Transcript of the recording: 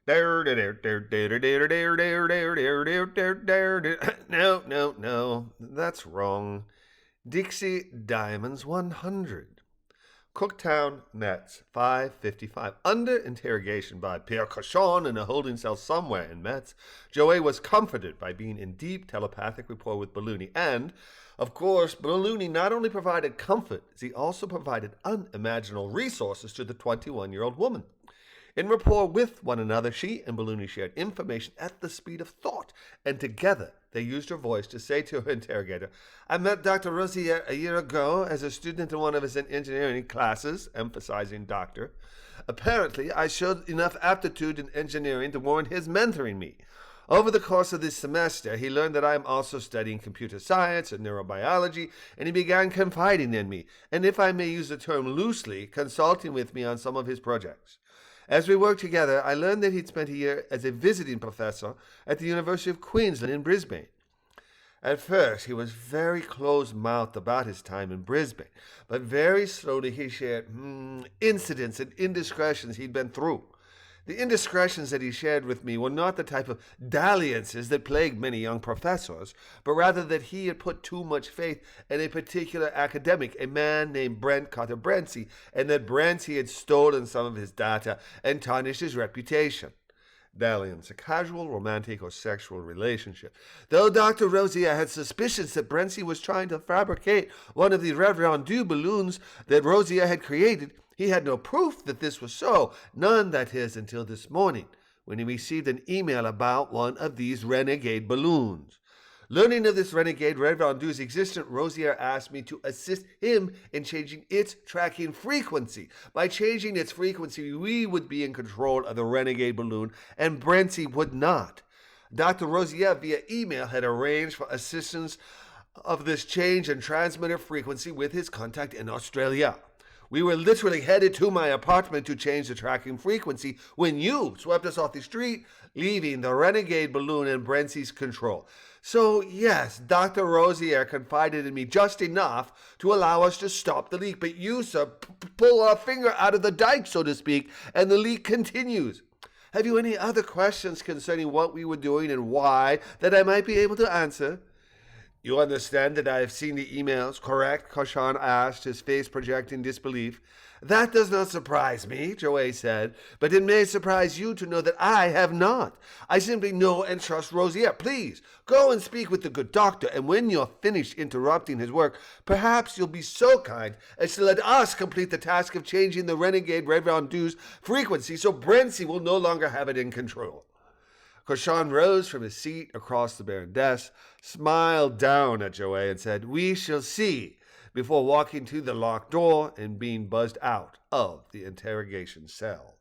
No, that's wrong. Dixie Diamonds 100. Cooktown Metz, 5:55. Under interrogation by Pierre Cochon in a holding cell somewhere in Metz, Joey was comforted by being in deep telepathic rapport with Balloony. And, of course, Balloony not only provided comfort, he also provided unimaginable resources to the 21-year-old woman. In rapport with one another, she and Balloony shared information at the speed of thought, and together they used her voice to say to her interrogator, "I met Dr. Rosier a year ago as a student in one of his engineering classes," emphasizing doctor. "Apparently, I showed enough aptitude in engineering to warrant his mentoring me. Over the course of this semester, he learned that I am also studying computer science and neurobiology, and he began confiding in me, and if I may use the term loosely, consulting with me on some of his projects. As we worked together, I learned that he'd spent a year as a visiting professor at the University of Queensland in Brisbane. At first, he was very close-mouthed about his time in Brisbane, but very slowly he shared incidents and indiscretions he'd been through. The indiscretions that he shared with me were not the type of dalliances that plagued many young professors, but rather that he had put too much faith in a particular academic, a man named Brent Cotter Brancy, and that Brancy had stolen some of his data and tarnished his reputation. Dalliance, a casual, romantic, or sexual relationship. Though Dr. Rosier had suspicions that Brancy was trying to fabricate one of the Reverend balloons that Rosier had created, he had no proof that this was so, none, that is, until this morning, when he received an email about one of these renegade balloons. Learning of this renegade Reverend's existence, Rosier asked me to assist him in changing its tracking frequency. By changing its frequency, we would be in control of the renegade balloon, and Brancy would not. Dr. Rosier, via email, had arranged for assistance of this change in transmitter frequency with his contact in Australia. We were literally headed to my apartment to change the tracking frequency when you swept us off the street, leaving the renegade balloon in Brancy's control. So, yes, Dr. Rosier confided in me just enough to allow us to stop the leak, but you, sir, pull our finger out of the dike, so to speak, and the leak continues. Have you any other questions concerning what we were doing and why that I might be able to answer?" "You understand that I have seen the emails, correct?" Cochon asked, his face projecting disbelief. "That does not surprise me," Joey said, "but it may surprise you to know that I have not. I simply know and trust Rosier. Please, go and speak with the good doctor, and when you're finished interrupting his work, perhaps you'll be so kind as to let us complete the task of changing the renegade Reverend's frequency so Brancy will no longer have it in control." Cochon rose from his seat across the barren desk, smiled down at Joey, and said, "We shall see," before walking to the locked door and being buzzed out of the interrogation cell.